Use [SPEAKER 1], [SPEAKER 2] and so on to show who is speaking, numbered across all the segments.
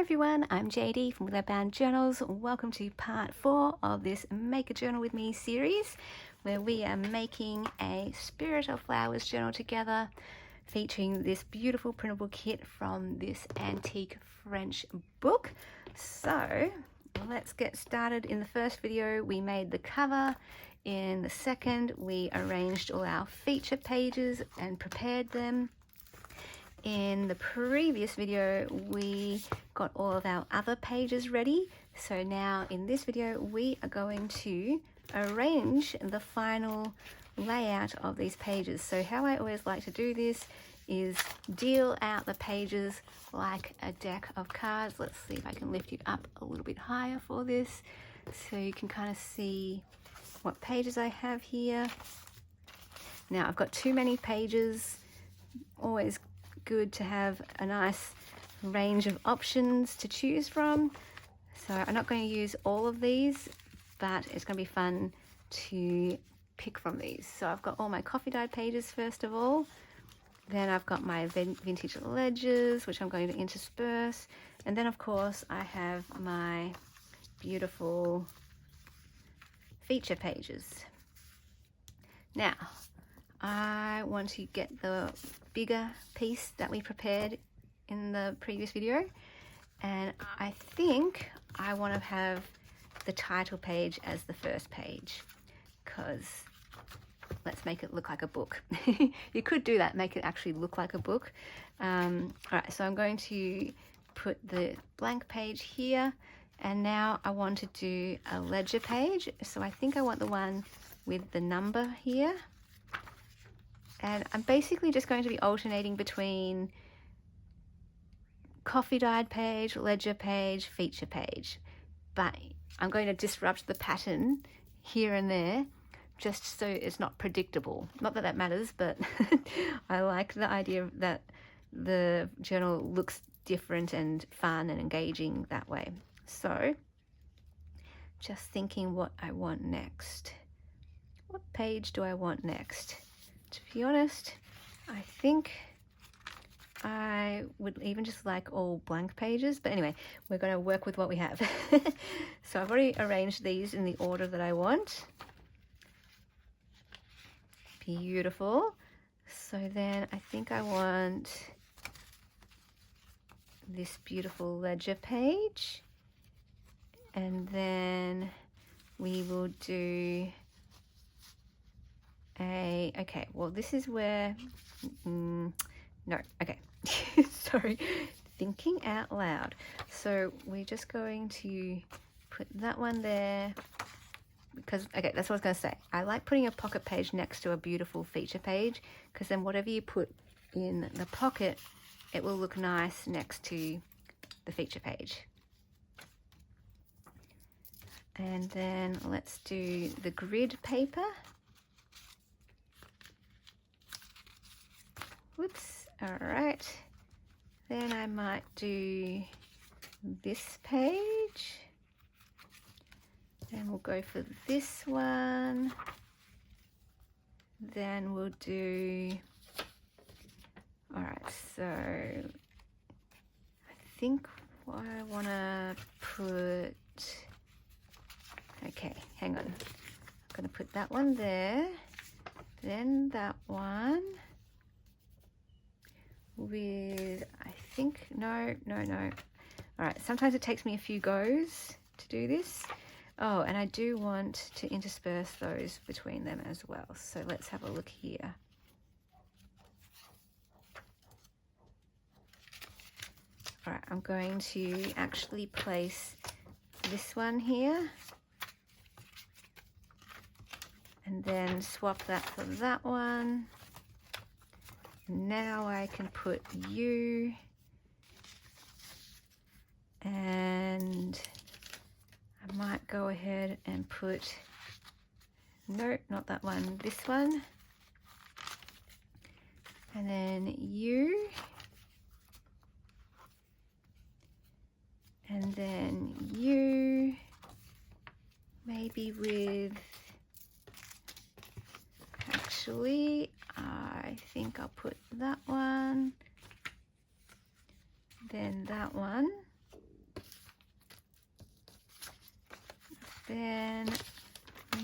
[SPEAKER 1] everyone, I'm JD from Without Journals. Welcome to part 4 of this Make a Journal with Me series, where we are making a Spirit of Flowers journal together, featuring this beautiful printable kit from this antique French book. So let's get started. In the first video we made the cover. In the second we arranged all our feature pages and prepared them. In the previous video we got all of our other pages ready, so now in this video we are going to arrange the final layout of these pages. So how I always like to do this is deal out the pages like a deck of cards. Let's see if I can lift you up a little bit higher for this so you can kind of see what pages I have here. Now I've got too many pages. Always good to have a nice range of options to choose from. So I'm not going to use all of these, but it's going to be fun to pick from these. So I've got all my coffee dyed pages first of all. Then I've got my vintage ledgers, which I'm going to intersperse. And then of course I have my beautiful feature pages. Now I want to get the bigger piece that we prepared in the previous video, and I think I want to have the title page as the first page, because let's make it look like a book. You could do that, make it actually look like a book. Alright, so I'm going to put the blank page here, and now I want to do a ledger page. So I think I want the one with the number here. And I'm basically just going to be alternating between coffee dyed page, ledger page, feature page. But I'm going to disrupt the pattern here and there just so it's not predictable. Not that that matters, but I like the idea that the journal looks different and fun and engaging that way. So just thinking what I want next. What page do I want next? To be honest, I think I would even just like all blank pages, but anyway, we're going to work with what we have. So I've already arranged these in the order that I want. Beautiful. So then I think I want this beautiful ledger page, and then we will do okay, well this is where no, okay. Sorry, thinking out loud. So we're just going to put that one there because, okay, that's what I was going to say. I like putting a pocket page next to a beautiful feature page, because then whatever you put in the pocket, it will look nice next to the feature page. And then let's do the grid paper. Whoops, all right. Then I might do this page. Then we'll go for this one. Then we'll do, all right, so I think I want to put, okay, hang on. I'm going to put that one there, then that one. With, I think, no. All right, sometimes it takes me a few goes to do this. Oh, and I do want to intersperse those between them as well. So let's have a look here. All right, I'm going to actually place this one here, and then swap that for that one. Now I can put you, and I might go ahead and put, no, not that one, this one, and then you, and then you, maybe with, actually, I think I'll put that one, then that one, then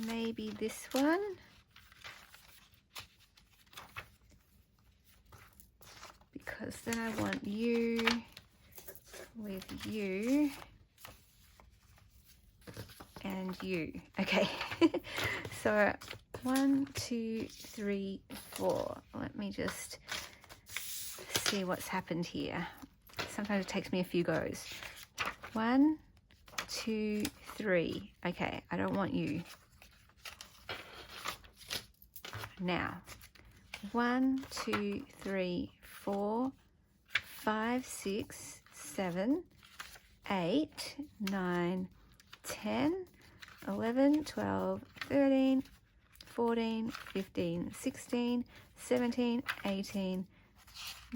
[SPEAKER 1] maybe this one. Because then I want you with you and you. Okay. So 1, 2, 3, 4. Let me just see what's happened here. Sometimes it takes me a few goes. 1, 2, 3. Okay, I don't want you. Now, 1, 2, 3, 4, 5, 6, 7, 8, 9, 10, 11, 12, 13, 14, 15, 16, 17, 18,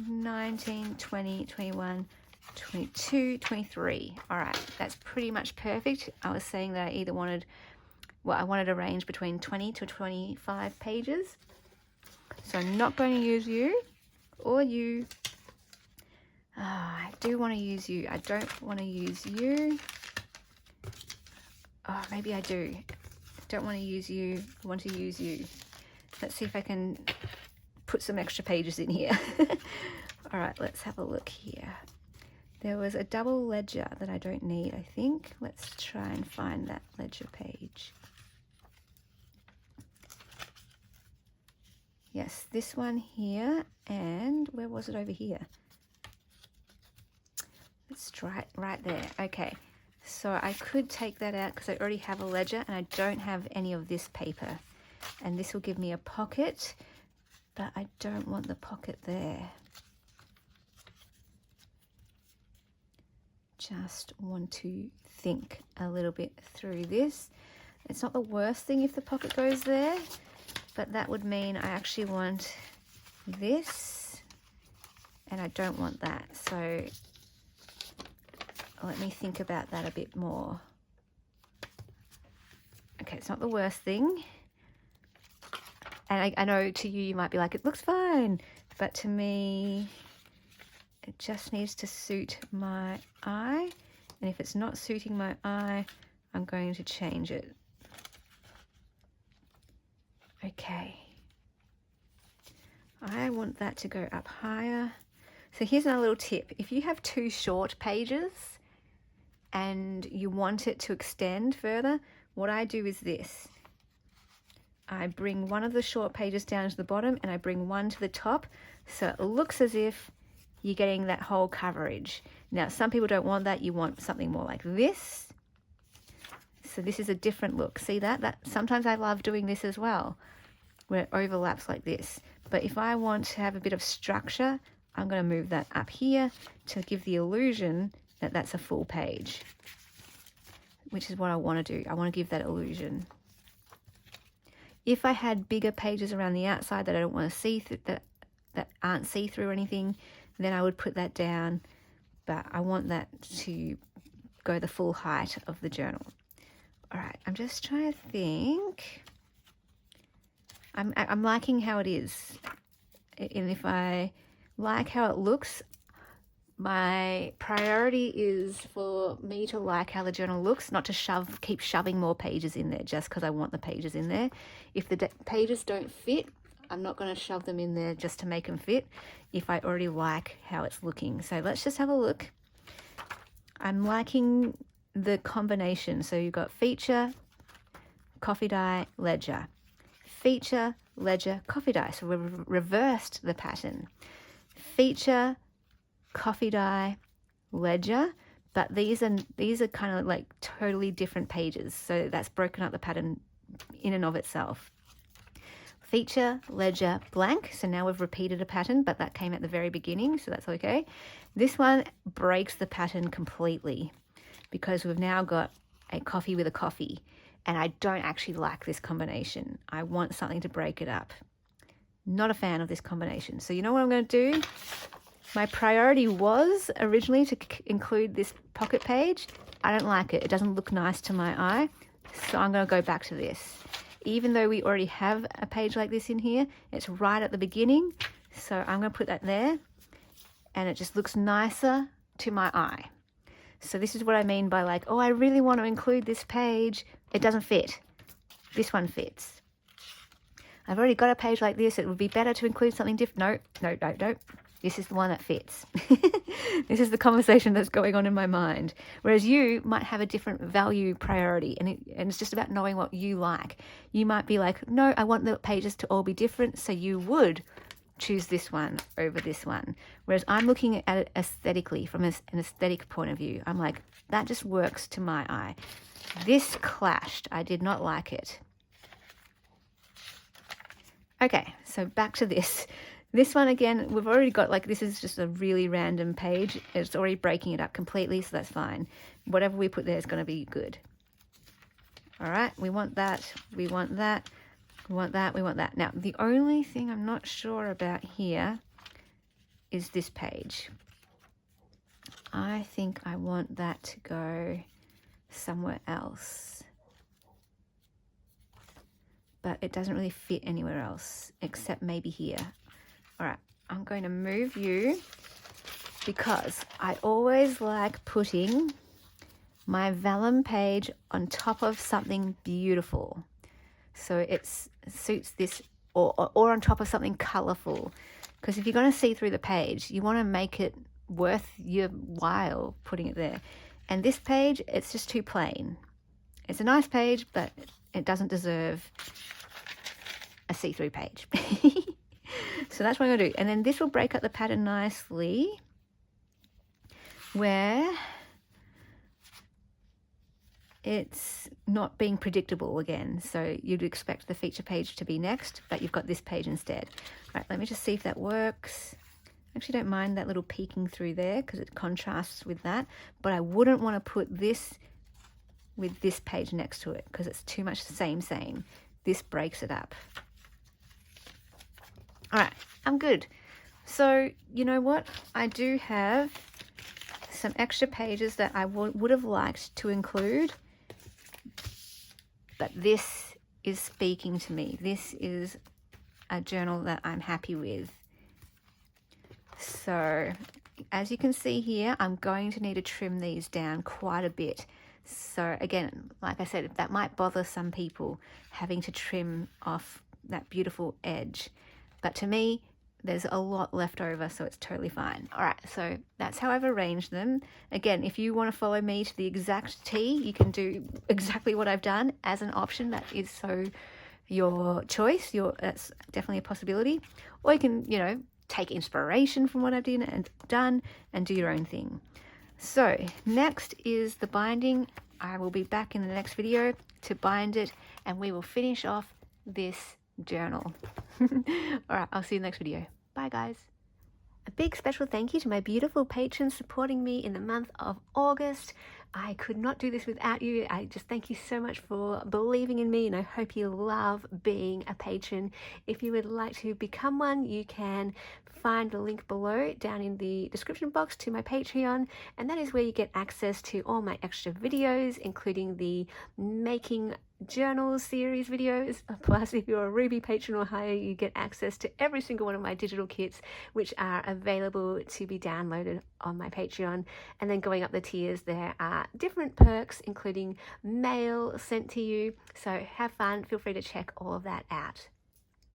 [SPEAKER 1] 19, 20, 21, 22, 23. All right, that's pretty much perfect. I was saying that I either wanted, well, I wanted a range between 20 to 25 pages. So I'm not going to use you or you. I do want to use you. I don't want to use you. Oh, maybe I do. Don't want to use you. I want to use you. Let's see if I can put some extra pages in here. All right, let's have a look here. There was a double ledger that I don't need, I think. Let's try and find that ledger page. Yes, this one here, and where was it over here? Let's try it right there. Okay, so I could take that out because I already have a ledger and I don't have any of this paper. And this will give me a pocket, but I don't want the pocket there. Just want to think a little bit through this. It's not the worst thing if the pocket goes there, but that would mean I actually want this and I don't want that. So let me think about that a bit more. Okay, it's not the worst thing. And I know to you, you might be like, it looks fine. But to me, it just needs to suit my eye. And if it's not suiting my eye, I'm going to change it. Okay. I want that to go up higher. So here's another little tip. If you have 2 short pages and you want it to extend further, what I do is this. I bring one of the short pages down to the bottom and I bring one to the top. So it looks as if you're getting that whole coverage. Now, some people don't want that. You want something more like this. So this is a different look. See that? Sometimes I love doing this as well, where it overlaps like this. But if I want to have a bit of structure, I'm going to move that up here to give the illusion that that's a full page, which is what I want to do. I want to give that illusion. If I had bigger pages around the outside that I don't want to see, that aren't see-through or anything, then I would put that down. But I want that to go the full height of the journal. All right, I'm just trying to think. I'm liking how it is. And if I like how it looks, my priority is for me to like how the journal looks, not to keep shoving more pages in there just because I want the pages in there. If the pages don't fit, I'm not going to shove them in there just to make them fit if I already like how it's looking. So let's just have a look. I'm liking the combination. So you've got feature, coffee dye, ledger. Feature, ledger, coffee dye. So we've reversed the pattern. Feature, coffee dye, ledger, but these are kind of like totally different pages. So that's broken up the pattern in and of itself. Feature, ledger, blank. So now we've repeated a pattern, but that came at the very beginning, so that's okay. This one breaks the pattern completely because we've now got a coffee with a coffee, and I don't actually like this combination. I want something to break it up. Not a fan of this combination. So you know what I'm going to do? My priority was originally to include this pocket page. I don't like it. It doesn't look nice to my eye. So I'm going to go back to this. Even though we already have a page like this in here, it's right at the beginning. So I'm going to put that there. And it just looks nicer to my eye. So this is what I mean by like, oh, I really want to include this page, it doesn't fit. This one fits. I've already got a page like this. It would be better to include something different. No. This is the one that fits. This is the conversation that's going on in my mind. Whereas you might have a different value priority, and it's just about knowing what you like. You might be like, no, I want the pages to all be different, so you would choose this one over this one. Whereas I'm looking at it aesthetically, from an aesthetic point of view. I'm like, that just works to my eye. This clashed. I did not like it. Okay, so back to this. This one again, we've already got, like, this is just a really random page. It's already breaking it up completely, so that's fine. Whatever we put there is going to be good. All right, we want that, we want that, we want that, we want that. Now, the only thing I'm not sure about here is this page. I think I want that to go somewhere else. But it doesn't really fit anywhere else except maybe here. All right, I'm going to move you because I always like putting my vellum page on top of something beautiful. So it suits this, or on top of something colorful. Because if you're going to see through the page, you want to make it worth your while putting it there. And this page, it's just too plain. It's a nice page, but it doesn't deserve a see-through page. So that's what I'm going to do. And then this will break up the pattern nicely where it's not being predictable again. So you'd expect the feature page to be next, but you've got this page instead. All right, let me just see if that works. I actually don't mind that little peeking through there because it contrasts with that, but I wouldn't want to put this with this page next to it because it's too much same. This breaks it up. All right, I'm good. So you know what? I do have some extra pages that I would have liked to include, but this is speaking to me. This is a journal that I'm happy with. So as you can see here, I'm going to need to trim these down quite a bit. So again, like I said, that might bother some people, having to trim off that beautiful edge. But to me, there's a lot left over, so it's totally fine. All right, so that's how I've arranged them. Again, if you want to follow me to the exact T, you can do exactly what I've done as an option. That is so your choice. That's definitely a possibility. Or you can, take inspiration from what I've done and do your own thing. So next is the binding. I will be back in the next video to bind it, and we will finish off this journal. All right, I'll see you in the next video. Bye guys. A big special thank you to my beautiful patrons supporting me in the month of August. I could not do this without you. I just thank you so much for believing in me, and I hope you love being a patron. If you would like to become one, you can find the link below down in the description box to my Patreon, and that is where you get access to all my extra videos, including the Making Journals series videos. Plus, if you're a Ruby patron or higher, you get access to every single one of my digital kits, which are available to be downloaded on my Patreon. And then going up the tiers, there are different perks, including mail sent to you. So have fun. Feel free to check all of that out.